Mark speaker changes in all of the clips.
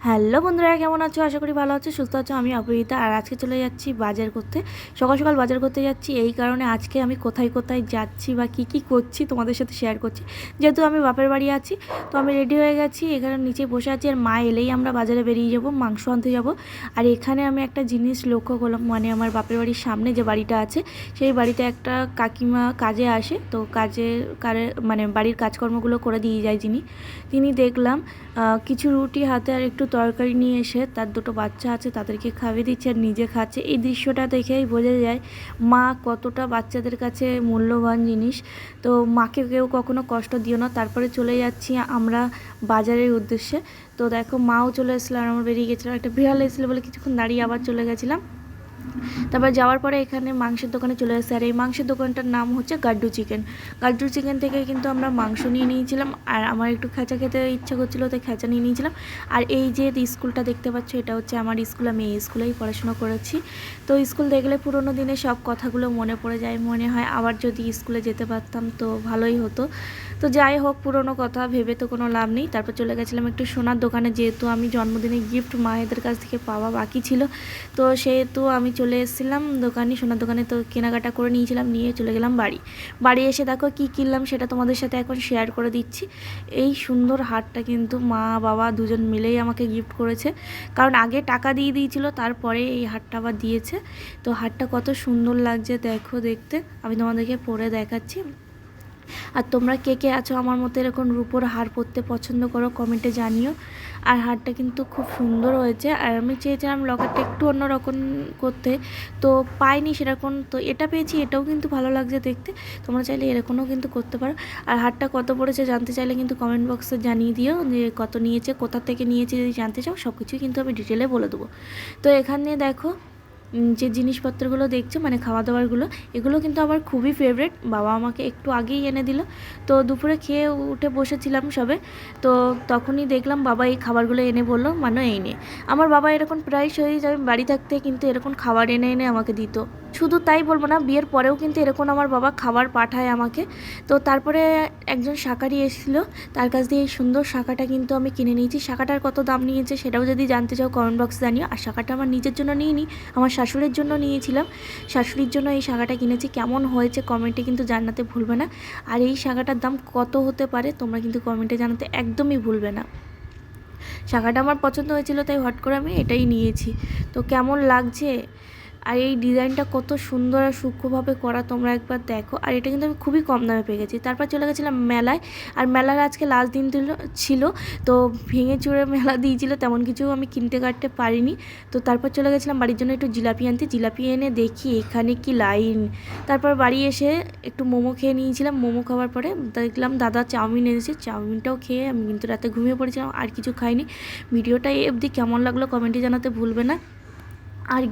Speaker 1: Hello বন্ধুরা, কেমন আছো? আশা করি ভালো আছো, সুস্থ আছো। আমি অপরিতা, আর আজকে চলে যাচ্ছি বাজার করতে। সকাল সকাল বাজার করতে যাচ্ছি এই কারণে, আজকে আমি কোথায় কোথায় যাচ্ছি বা কি কি করছি তোমাদের সাথে শেয়ার করছি। যেহেতু আমি বাপের বাড়ি আছি, তো আমি রেডি হয়ে গেছি, এখানে নিচে বসে আছি। আর মা এলেই আমরা বাজারে বেরিয়ে যাব, মাংস আনতে যাব। আর এখানে আমি একটা জিনিস লক্ষ্য করলাম, মানে আমার বাপের বাড়ির সামনে যে বাড়িটা আছে, সেই বাড়িতে একটা কাকিমা কাজে আসে। তো মানে বাড়ির কাজকর্মগুলো করে দিয়ে যায় তিনি দেখলাম কিছু রুটি হাতে আর একটু তরকারি নিয়ে এসে তার দুটো বাচ্চা আছে তাদেরকে খাইয়ে দিচ্ছে আর নিজে খাচ্ছে। এই দৃশ্যটা দেখেই বোঝা যায় মা কতটা বাচ্চাদের কাছে মূল্যবান জিনিস। তো মাকে কেউ কখনো কষ্ট দিও না। তারপরে চলে যাচ্ছি আমরা বাজারের উদ্দেশ্যে। তো দেখো মাও চলে এসেছিলো আর আমরা বেরিয়ে গেছিলাম। একটা বিড়াল এসেছিলো বলে কিছুক্ষণ দাঁড়িয়ে আবার চলে গেছিলাম। তারপর যাওয়ার পরে এখানে মাংসের দোকানে চলে আসছে, আর এই মাংসের দোকানটার নাম হচ্ছে গাড্ডু চিকেন। গাড্ডু চিকেন থেকে কিন্তু আমরা মাংস নিয়ে নিয়েছিলাম, আর আমার একটু খেঁচা খেতে ইচ্ছা করছিলো, তাই খেঁচা নিয়ে নিয়েছিলাম। আর এই যে স্কুলটা দেখতে পাচ্ছ, এটা হচ্ছে আমার স্কুল। আমি এই স্কুলেই পড়াশোনা করেছি। তো স্কুল দেখলে পুরোনো দিনে সব কথাগুলো মনে পড়ে যায়, মনে হয় আবার যদি স্কুলে যেতে পারতাম তো ভালোই হতো। তো যাই হোক, পুরোনো কথা ভেবে তো কোনো লাভ নেই। তারপর চলে গেছিলাম একটু সোনার দোকানে, যেহেতু আমি জন্মদিনে গিফট মায়েদের কাছ থেকে পাওয়া বাকি ছিল, তো সেহেতু আমি চলে এসেছিলাম সোনার দোকানে। তো কেনাকাটা করে নিয়েছিলাম, নিয়ে চলে গেলাম বাড়ি এসে দেখো কি কিনলাম সেটা তোমাদের সাথে এখন শেয়ার করে দিচ্ছি। এই সুন্দর হারটা কিন্তু মা বাবা দুজন মিলেই আমাকে গিফট করেছে, কারণ আগে টাকা দিয়ে দিয়েছিল, তারপরে এই হারটা আবার দিয়েছে। তো হারটা কত সুন্দর লাগছে দেখো দেখতে, আমি তোমাদেরকে পরে দেখাচ্ছি। আর তোমরা কে কে আছো আমার মতো এরকম রূপোর হার পরতে পছন্দ করো, কমেন্টে জানিও। আর হারটা কিন্তু খুব সুন্দর হয়েছে। আর আমি চেয়েছিলাম লকেটটা একটু অন্যরকম করতে, তো পাইনি সেরকম। তো এটা পেয়েছি, এটাও কিন্তু ভালো লাগছে দেখতে। তোমরা চাইলে এরকমও কিন্তু করতে পারো। আর হারটা কত পড়েছে জানতে চাইলে কিন্তু কমেন্ট বক্সে জানিয়ে দিও যে কত নিয়েছে, কোথা থেকে নিয়েছে। যদি জানতে চাও সব কিছুই কিন্তু আমি ডিটেলে বলে দেবো। তো এখানে দেখো যে জিনিসপত্রগুলো দেখছো, মানে খাওয়া দাওয়ারগুলো, এগুলো কিন্তু আমার খুবই ফেভারিট। বাবা আমাকে একটু আগেই এনে দিল। তো দুপুরে খেয়ে উঠে বসেছিলাম সবে, তো তখনই দেখলাম বাবা এই খাবারগুলো এনে বললো, মানে এই নে। আমার বাবা এরকম প্রায়শই আমি বাড়ি থাকতে কিন্তু এরকম খাবার এনে এনে আমাকে দিত। শুধু তাই বলবো না, বিয়ের পরেও কিন্তু এরকম আমার বাবা খাবার পাঠায় আমাকে। তো তারপরে একজন শাঁখারি এসেছিলো, তার কাছ দিয়ে এই সুন্দর শাঁখাটা কিন্তু আমি কিনে নিয়েছি। শাঁখাটার কত দাম নিয়েছে সেটাও যদি জানতে চাও কমেন্ট বক্সে জানিও। আর শাঁখাটা আমার নিজের জন্য নিইনি, আমার শাশুড়ির জন্য নিয়েছিলাম। শাশুড়ির জন্য এই শাঁখাটা কিনেছি। কেমন হয়েছে কমেন্টে কিন্তু জানাতে ভুলবে না। আর এই শাঁখাটার দাম কত হতে পারে তোমরা কিন্তু কমেন্টে জানাতে একদমই ভুলবে না। শাঁখাটা আমার পছন্দ হয়েছিল, তাই হট করে আমি এটাই নিয়েছি। তো কেমন লাগছে, আর এই ডিজাইনটা কত সুন্দর আর সূক্ষ্মভাবে করা, তোমরা একবার দেখো। আর এটা কিন্তু আমি খুবই কম দামে পেয়ে গেছি। তারপর চলে গেছিলাম মেলায়, আর মেলার আজকে লাস্ট দিন ছিল। তো ভেঙে চুরে মেলা দিয়েছিল, তেমন কিছু আমি কিনতে কাটতে পারিনি। তো তারপর চলে গেছিলাম বাড়ির জন্য একটু জিলাপি আনতে। জিলাপি এনে দেখি এখানে কি লাইন। তারপর বাড়ি এসে একটু মোমো খেয়ে নিয়েছিলাম। মোমো খাওয়ার পরে দেখলাম দাদা চাউমিন এনেছে, চাউমিনটাও খেয়ে আমি কিন্তু রাতে ঘুমিয়ে পড়েছিলাম, আর কিছু খাইনি। ভিডিওটা অবধি কেমন লাগলো কমেন্টে জানাতে ভুলবে না। আর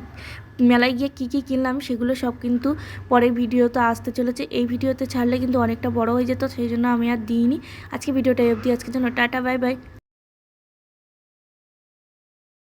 Speaker 1: মেলায় গিয়ে কী কী কিনলাম সেগুলো সব কিন্তু পরে ভিডিওতে আসতে চলেছে। এই ভিডিওতে ছাড়লে কিন্তু অনেকটা বড় হয়ে যেত, সেই জন্য আমি আর দিইনি। আজকে ভিডিওটা অবধি, আজকের জন্য টাটা, বাই বাই।